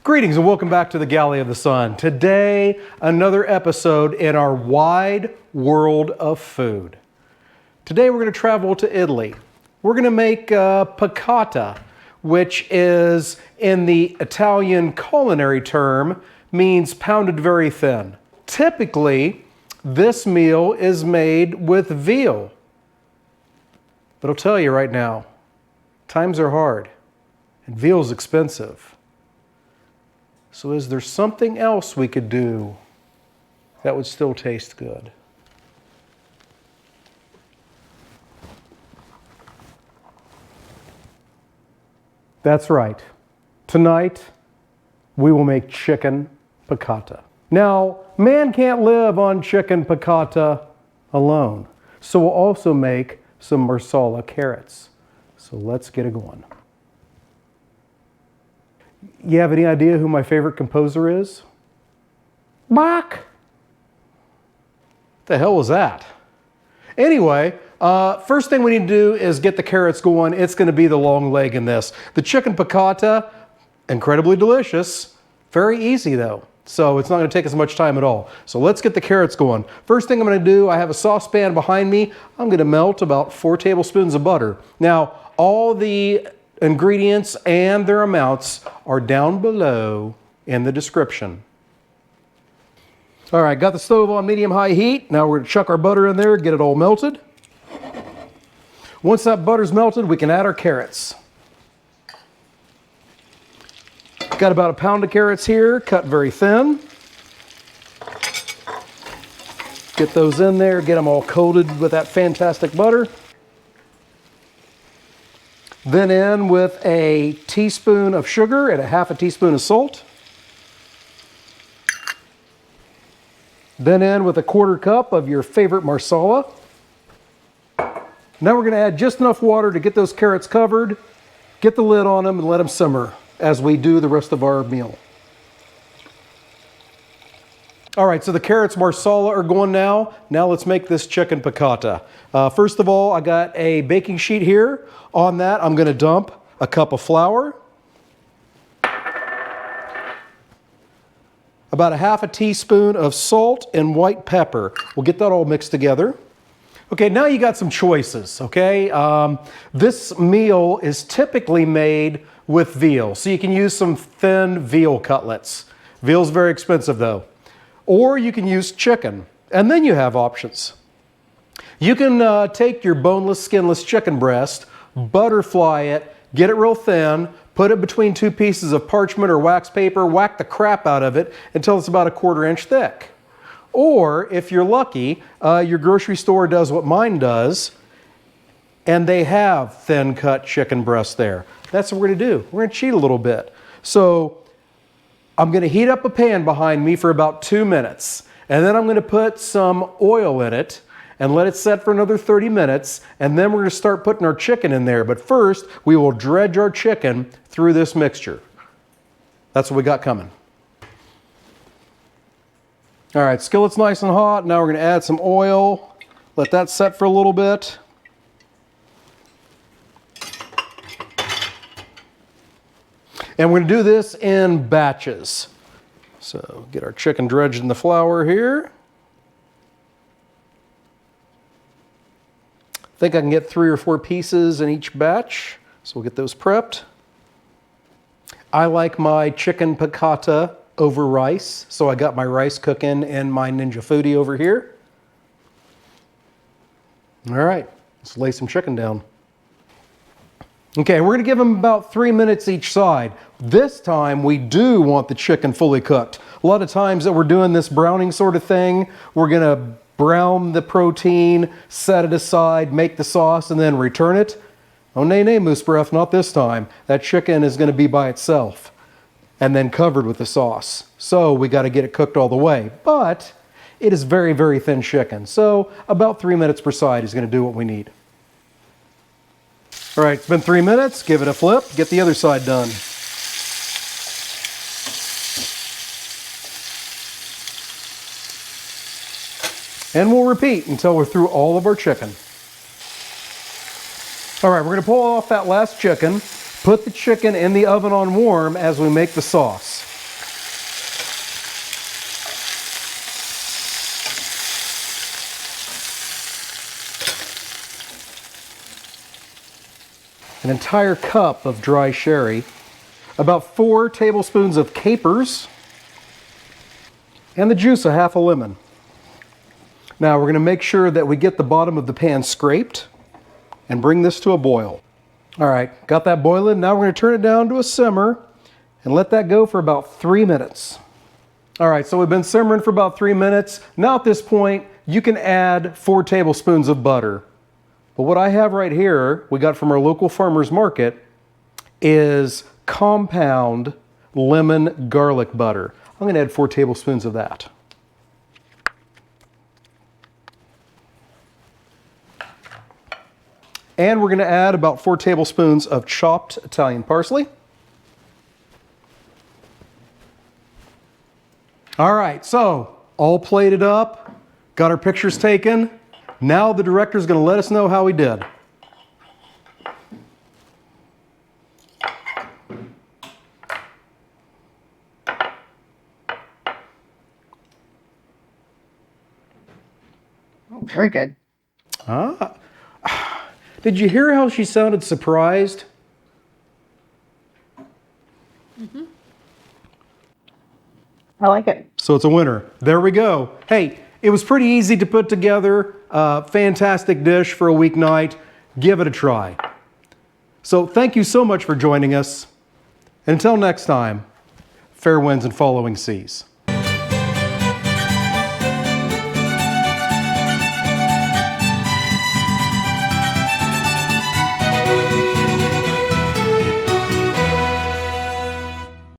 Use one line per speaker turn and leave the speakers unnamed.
Greetings and welcome back to the Galley of the Sun. Today, another episode in our wide world of food. Today we're going to travel to Italy. We're going to make piccata, which is, in the Italian culinary term, means pounded very thin. Typically, this meal is made with veal. But I'll tell you right now, times are hard and veal's expensive. So is there something else we could do that would still taste good? That's right. Tonight, we will make chicken piccata. Now, man can't live on chicken piccata alone. So we'll also make some Marsala carrots. So let's get it going. You have any idea who my favorite composer is? Bach! What the hell was that? Anyway, first thing we need to do is get the carrots going. It's going to be the long leg in this. The chicken piccata, incredibly delicious. Very easy though. So it's not going to take as much time at all. So let's get the carrots going. First thing I'm going to do, I have a saucepan behind me. I'm going to melt about 4 tablespoons of butter. Now, all the ingredients and their amounts are down below in the description. All right, got the stove on medium-high heat. Now we're going to chuck our butter in there, get it all melted. Once that butter's melted, we can add our carrots. Got about 1 pound of carrots here, cut very thin. Get those in there, get them all coated with that fantastic butter. Then in with a teaspoon of sugar and a half a teaspoon of salt. Then in with a 1/4 cup of your favorite Marsala. Now we're going to add just enough water to get those carrots covered, get the lid on them, and let them simmer as we do the rest of our meal. All right, so the carrots Marsala are going now. Now let's make this chicken piccata. First of all, I got a baking sheet here. On that, I'm going to dump a cup of flour, about a half a teaspoon of salt and white pepper. We'll get that all mixed together. Okay, now you got some choices, okay? This meal is typically made with veal, so you can use some thin veal cutlets. Veal's very expensive though. Or you can use chicken, and then you have options. You can take your boneless, skinless chicken breast, butterfly it, get it real thin, put it between 2 pieces of parchment or wax paper, whack the crap out of it until it's about 1/4 inch thick. Or, if you're lucky, your grocery store does what mine does, and they have thin cut chicken breast there. That's what we're going to do. We're going to cheat a little bit. So, I'm going to heat up a pan behind me for about 2 minutes, and then I'm going to put some oil in it and let it set for another 30 minutes, and then we're going to start putting our chicken in there. But first, we will dredge our chicken through this mixture. That's what we got coming. All right, skillet's nice and hot. Now we're going to add some oil. Let that set for a little bit. And we're going to do this in batches. So get our chicken dredged in the flour here. I think I can get 3 or 4 pieces in each batch. So we'll get those prepped. I like my chicken piccata over rice. So I got my rice cooking in my Ninja Foodie over here. All right, let's lay some chicken down. Okay, we're going to give them about 3 minutes each side. This time, we do want the chicken fully cooked. A lot of times that we're doing this browning sort of thing, we're going to brown the protein, set it aside, make the sauce, and then return it. Oh, nay, nay, moose breath, not this time. That chicken is going to be by itself and then covered with the sauce. So we got to get it cooked all the way. But it is very, very thin chicken. So about 3 minutes per side is going to do what we need. All right, it's been 3 minutes. Give it a flip. Get the other side done. And we'll repeat until we're through all of our chicken. All right, we're going to pull off that last chicken, put the chicken in the oven on warm as we make the sauce. an entire cup of dry sherry, about 4 tablespoons of capers, and the juice of half a lemon. Now we're going to make sure that we get the bottom of the pan scraped and bring this to a boil. All right, got that boiling. Now we're going to turn it down to a simmer and let that go for about 3 minutes. All right, so we've been simmering for about 3 minutes. Now at this point, you can add 4 tablespoons of butter. But what I have right here, we got from our local farmer's market, is compound lemon garlic butter. I'm going to add 4 tablespoons of that. And we're going to add about 4 tablespoons of chopped Italian parsley. All right, so all plated up, got our pictures taken. Now the director's going to let us know how we did.
Oh, very good.
Did you hear how she sounded surprised?
Mm-hmm. I like it.
So it's a winner. There we go. Hey, it was pretty easy to put together. Fantastic dish for a weeknight. Give it a try. So thank you so much for joining us. Until next time, fair winds and following seas.